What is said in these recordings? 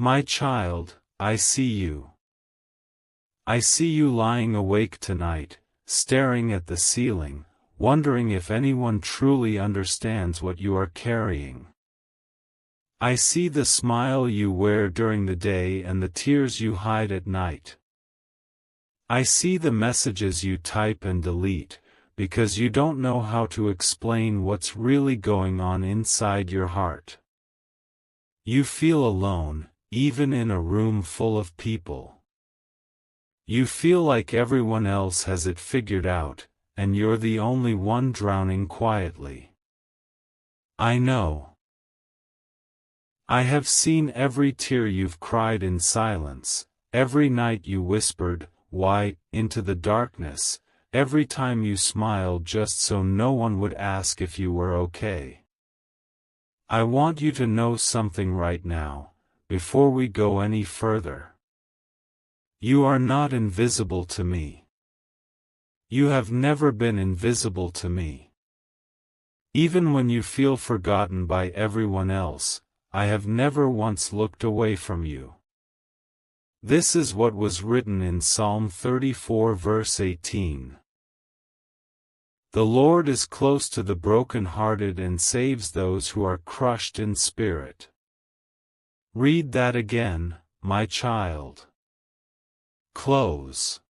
My child, I see you. I see you lying awake tonight, staring at the ceiling, wondering if anyone truly understands what you are carrying. I see the smile you wear during the day and the tears you hide at night. I see the messages you type and delete, because you don't know how to explain what's really going on inside your heart. You feel alone, even in a room full of people. You feel like everyone else has it figured out, and you're the only one drowning quietly. I know. I have seen every tear you've cried in silence, every night you whispered, "Why?" into the darkness, every time you smiled just so no one would ask if you were okay. I want you to know something right now, before we go any further. You are not invisible to me. You have never been invisible to me. Even when you feel forgotten by everyone else, I have never once looked away from you. This is what was written in Psalm 34 verse 18. The Lord is close to the broken-hearted and saves those who are crushed in spirit. Read that again, my child. Close.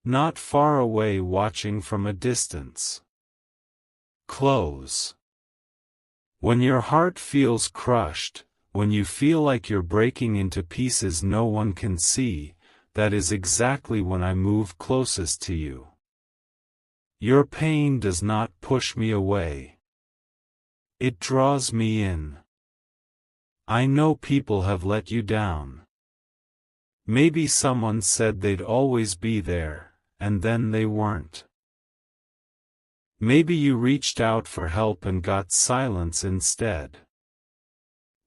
Not far away watching from a distance. Close. When your heart feels crushed, when you feel like you're breaking into pieces no one can see, that is exactly when I move closest to you. Your pain does not push me away. It draws me in. I know people have let you down. Maybe someone said they'd always be there, and then they weren't. Maybe you reached out for help and got silence instead.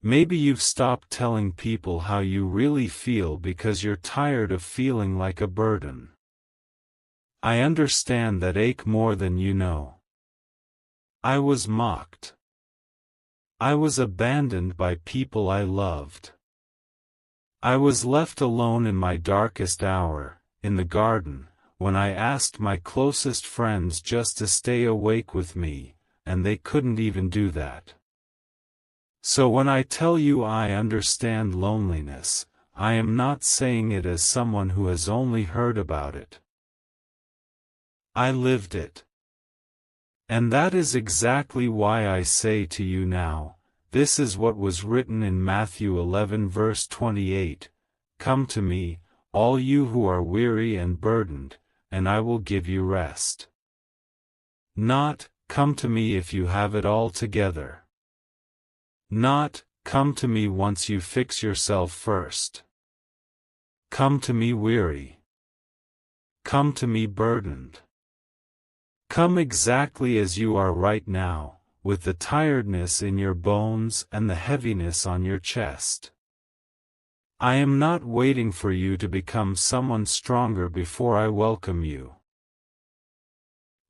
Maybe you've stopped telling people how you really feel because you're tired of feeling like a burden. I understand that ache more than you know. I was mocked. I was abandoned by people I loved. I was left alone in my darkest hour, in the garden, when I asked my closest friends just to stay awake with me, and they couldn't even do that. So when I tell you I understand loneliness, I am not saying it as someone who has only heard about it. I lived it. And that is exactly why I say to you now, this is what was written in Matthew 11 verse 28, "Come to me, all you who are weary and burdened, and I will give you rest." Not, "Come to me if you have it all together." Not, "Come to me once you fix yourself first." Come to me weary. Come to me burdened. Come exactly as you are right now, with the tiredness in your bones and the heaviness on your chest. I am not waiting for you to become someone stronger before I welcome you.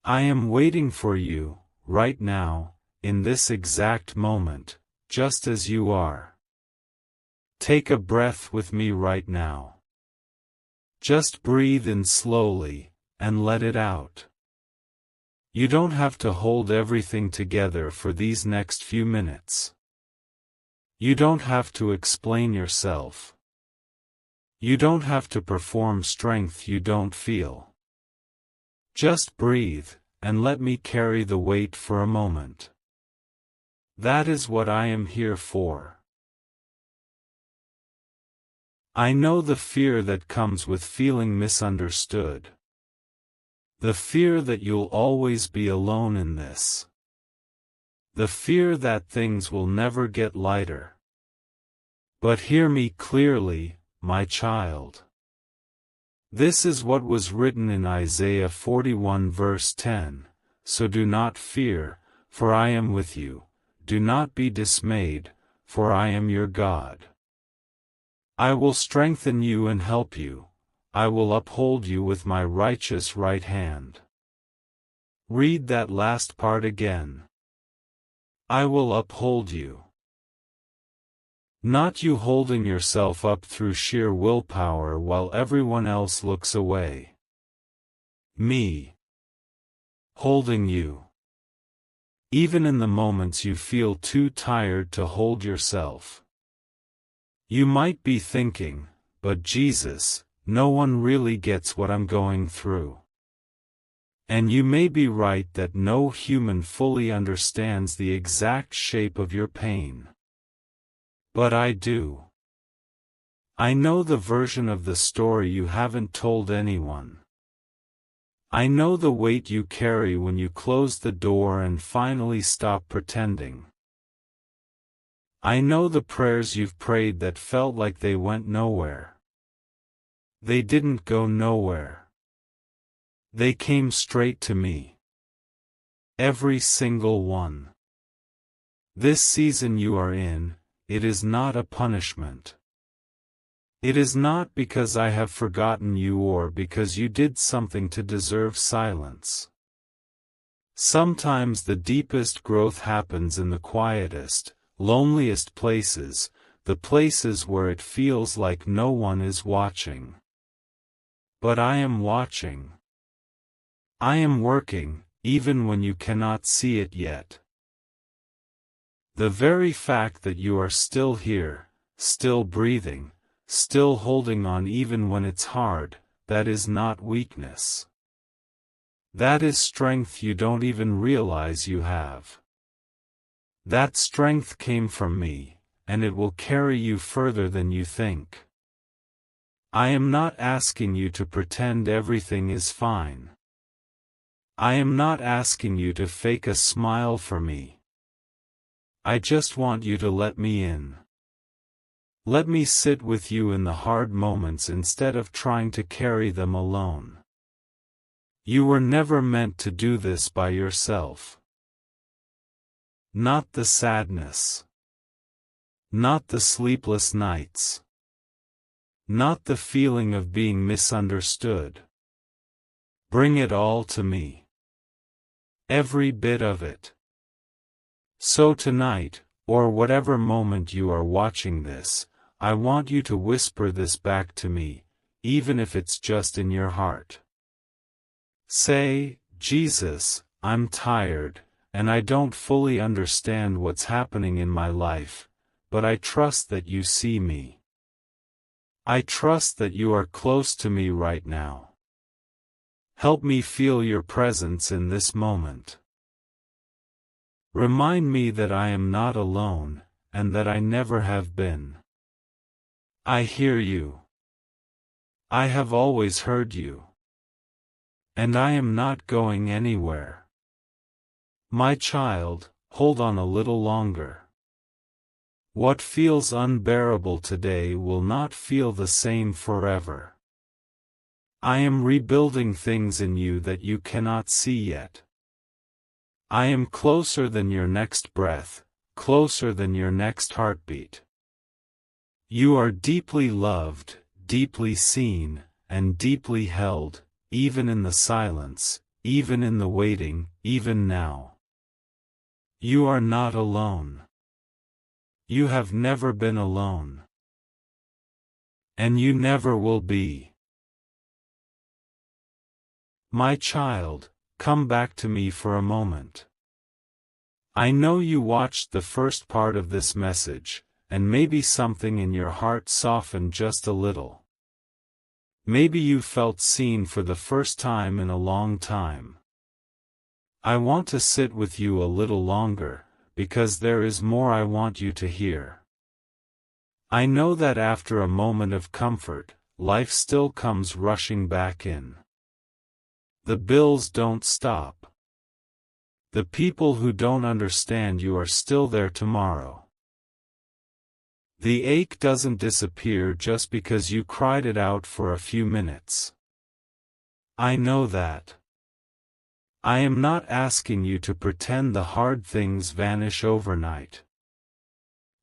I am waiting for you, right now, in this exact moment, just as you are. Take a breath with me right now. Just breathe in slowly, and let it out. You don't have to hold everything together for these next few minutes. You don't have to explain yourself. You don't have to perform strength you don't feel. Just breathe, and let me carry the weight for a moment. That is what I am here for. I know the fear that comes with feeling misunderstood. The fear that you'll always be alone in this. The fear that things will never get lighter. But hear me clearly, my child. This is what was written in Isaiah 41 verse 10, "So do not fear, for I am with you. Do not be dismayed, for I am your God. I will strengthen you and help you. I will uphold you with my righteous right hand." Read that last part again. I will uphold you. Not you holding yourself up through sheer willpower while everyone else looks away. Me. Holding you. Even in the moments you feel too tired to hold yourself. You might be thinking, but Jesus, no one really gets what I'm going through. And you may be right that no human fully understands the exact shape of your pain. But I do. I know the version of the story you haven't told anyone. I know the weight you carry when you close the door and finally stop pretending. I know the prayers you've prayed that felt like they went nowhere. They didn't go nowhere. They came straight to me. Every single one. This season you are in, it is not a punishment. It is not because I have forgotten you or because you did something to deserve silence. Sometimes the deepest growth happens in the quietest, loneliest places, the places where it feels like no one is watching. But I am watching. I am working, even when you cannot see it yet. The very fact that you are still here, still breathing, still holding on even when it's hard, that is not weakness. That is strength you don't even realize you have. That strength came from me, and it will carry you further than you think. I am not asking you to pretend everything is fine. I am not asking you to fake a smile for me. I just want you to let me in. Let me sit with you in the hard moments instead of trying to carry them alone. You were never meant to do this by yourself. Not the sadness. Not the sleepless nights. Not the feeling of being misunderstood. Bring it all to me. Every bit of it. So tonight, or whatever moment you are watching this, I want you to whisper this back to me, even if it's just in your heart. Say, Jesus, I'm tired, and I don't fully understand what's happening in my life, but I trust that you see me. I trust that you are close to me right now. Help me feel your presence in this moment. Remind me that I am not alone, and that I never have been. I hear you. I have always heard you. And I am not going anywhere. My child, hold on a little longer. What feels unbearable today will not feel the same forever. I am rebuilding things in you that you cannot see yet. I am closer than your next breath, closer than your next heartbeat. You are deeply loved, deeply seen, and deeply held, even in the silence, even in the waiting, even now. You are not alone. You have never been alone. And you never will be. My child, come back to me for a moment. I know you watched the first part of this message, and maybe something in your heart softened just a little. Maybe you felt seen for the first time in a long time. I want to sit with you a little longer, because there is more I want you to hear. I know that after a moment of comfort, life still comes rushing back in. The bills don't stop. The people who don't understand you are still there tomorrow. The ache doesn't disappear just because you cried it out for a few minutes. I know that. I am not asking you to pretend the hard things vanish overnight.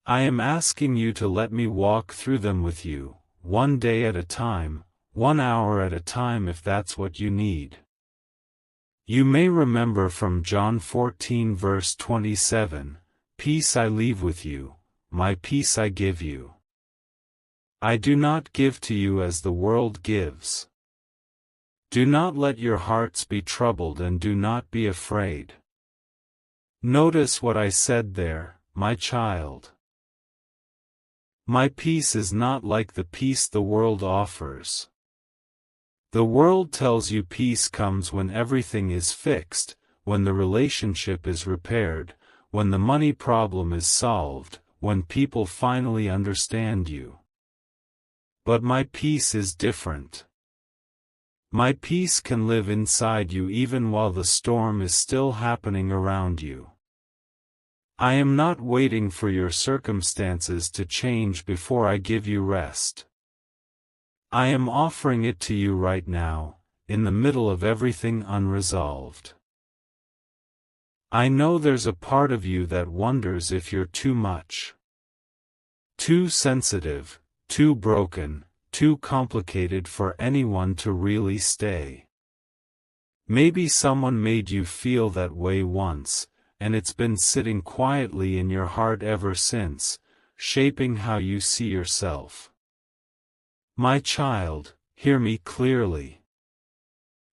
I am asking you to let me walk through them with you, one day at a time, 1 hour at a time if that's what you need. You may remember from John 14 verse 27, "Peace I leave with you, my peace I give you. I do not give to you as the world gives. Do not let your hearts be troubled and do not be afraid. Notice what I said there, my child. My peace is not like the peace the world offers. The world tells you peace comes when everything is fixed, when the relationship is repaired, when the money problem is solved, when people finally understand you. But my peace is different. My peace can live inside you even while the storm is still happening around you. I am not waiting for your circumstances to change before I give you rest. I am offering it to you right now, in the middle of everything unresolved. I know there's a part of you that wonders if you're too much. Too sensitive, too broken, too complicated for anyone to really stay. Maybe someone made you feel that way once, and it's been sitting quietly in your heart ever since, shaping how you see yourself. My child, hear me clearly.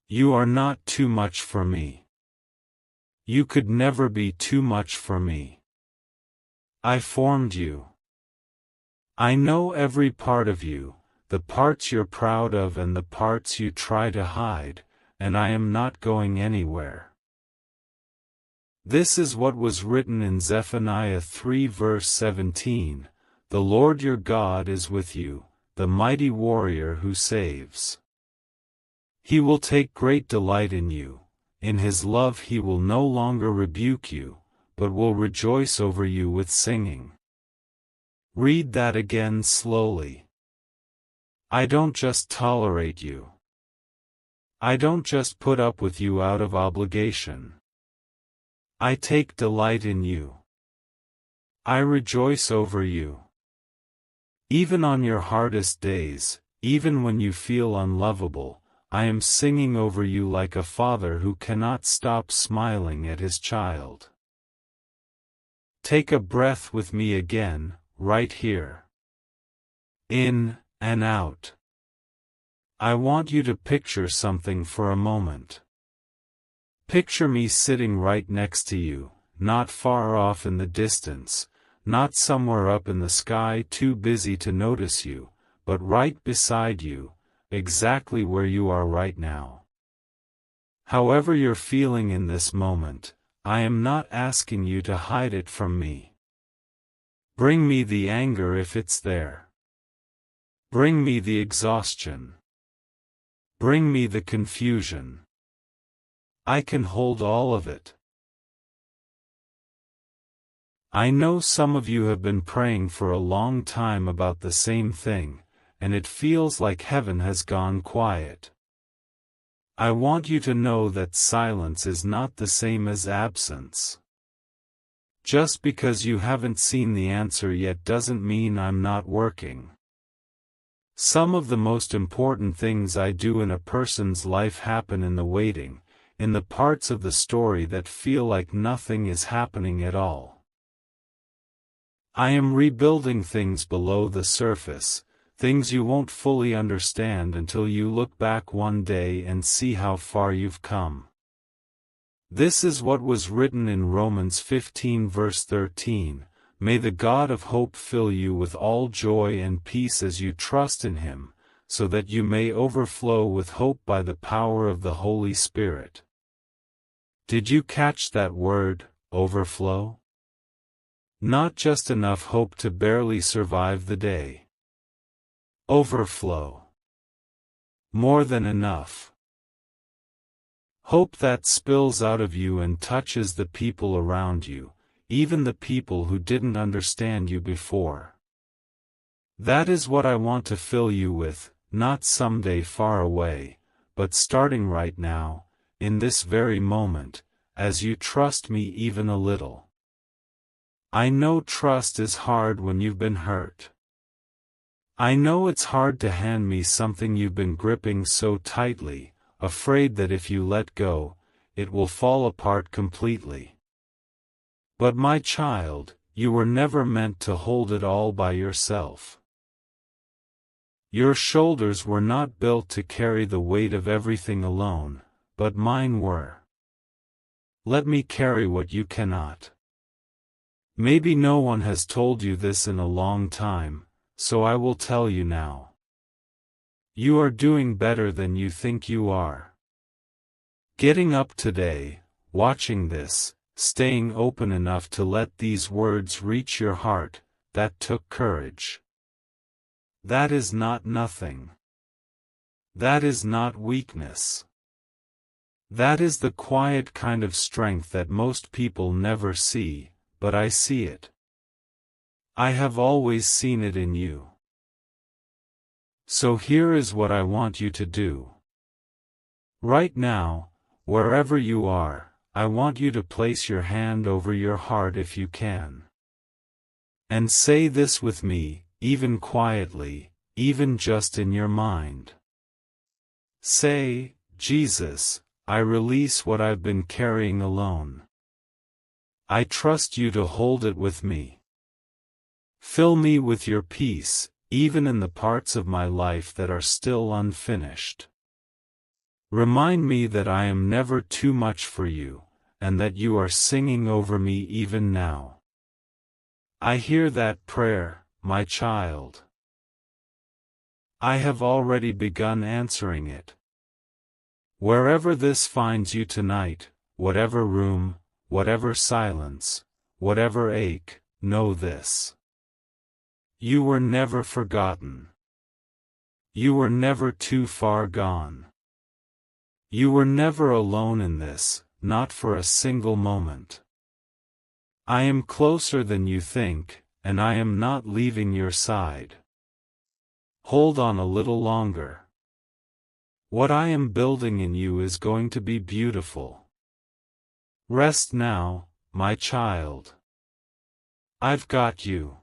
You are not too much for me. You could never be too much for me. I formed you. I know every part of you, the parts you're proud of and the parts you try to hide, and I am not going anywhere. This is what was written in Zephaniah 3 verse 17, "The Lord your God is with you, the mighty warrior who saves. He will take great delight in you, in his love he will no longer rebuke you, but will rejoice over you with singing." Read that again slowly. I don't just tolerate you. I don't just put up with you out of obligation. I take delight in you. I rejoice over you. Even on your hardest days, even when you feel unlovable, I am singing over you like a father who cannot stop smiling at his child. Take a breath with me again, right here. In and out. I want you to picture something for a moment. Picture me sitting right next to you, not far off in the distance, not somewhere up in the sky too busy to notice you, but right beside you, exactly where you are right now. However you're feeling in this moment, I am not asking you to hide it from me. Bring me the anger if it's there. Bring me the exhaustion. Bring me the confusion. I can hold all of it. I know some of you have been praying for a long time about the same thing, and it feels like heaven has gone quiet. I want you to know that silence is not the same as absence. Just because you haven't seen the answer yet doesn't mean I'm not working. Some of the most important things I do in a person's life happen in the waiting, in the parts of the story that feel like nothing is happening at all. I am rebuilding things below the surface, things you won't fully understand until you look back one day and see how far you've come. This is what was written in Romans 15 verse 13, "May the God of hope fill you with all joy and peace as you trust in him, so that you may overflow with hope by the power of the Holy Spirit." Did you catch that word, overflow? Not just enough hope to barely survive the day. Overflow. More than enough. Hope that spills out of you and touches the people around you, even the people who didn't understand you before. That is what I want to fill you with, not someday far away, but starting right now, in this very moment, as you trust me even a little. I know trust is hard when you've been hurt. I know it's hard to hand me something you've been gripping so tightly, afraid that if you let go, it will fall apart completely. But my child, You were never meant to hold it all by yourself. Your shoulders were not built to carry the weight of everything alone, but mine were. Let me carry what you cannot. Maybe no one has told you this in a long time, so I will tell you now. You are doing better than you think you are. Getting up today, watching this, staying open enough to let these words reach your heart, that took courage. That is not nothing. That is not weakness. That is the quiet kind of strength that most people never see, but I see it. I have always seen it in you. So here is what I want you to do. Right now, wherever you are, I want you to place your hand over your heart if you can. And say this with me, even quietly, even just in your mind. Say, Jesus, I release what I've been carrying alone. I trust you to hold it with me. Fill me with your peace, even in the parts of my life that are still unfinished. Remind me that I am never too much for you, and that you are singing over me even now. I hear that prayer, my child. I have already begun answering it. Wherever this finds you tonight, whatever room, whatever silence, whatever ache, know this. You were never forgotten. You were never too far gone. You were never alone in this, not for a single moment. I am closer than you think, and I am not leaving your side. Hold on a little longer. What I am building in you is going to be beautiful. Rest now, my child. I've got you.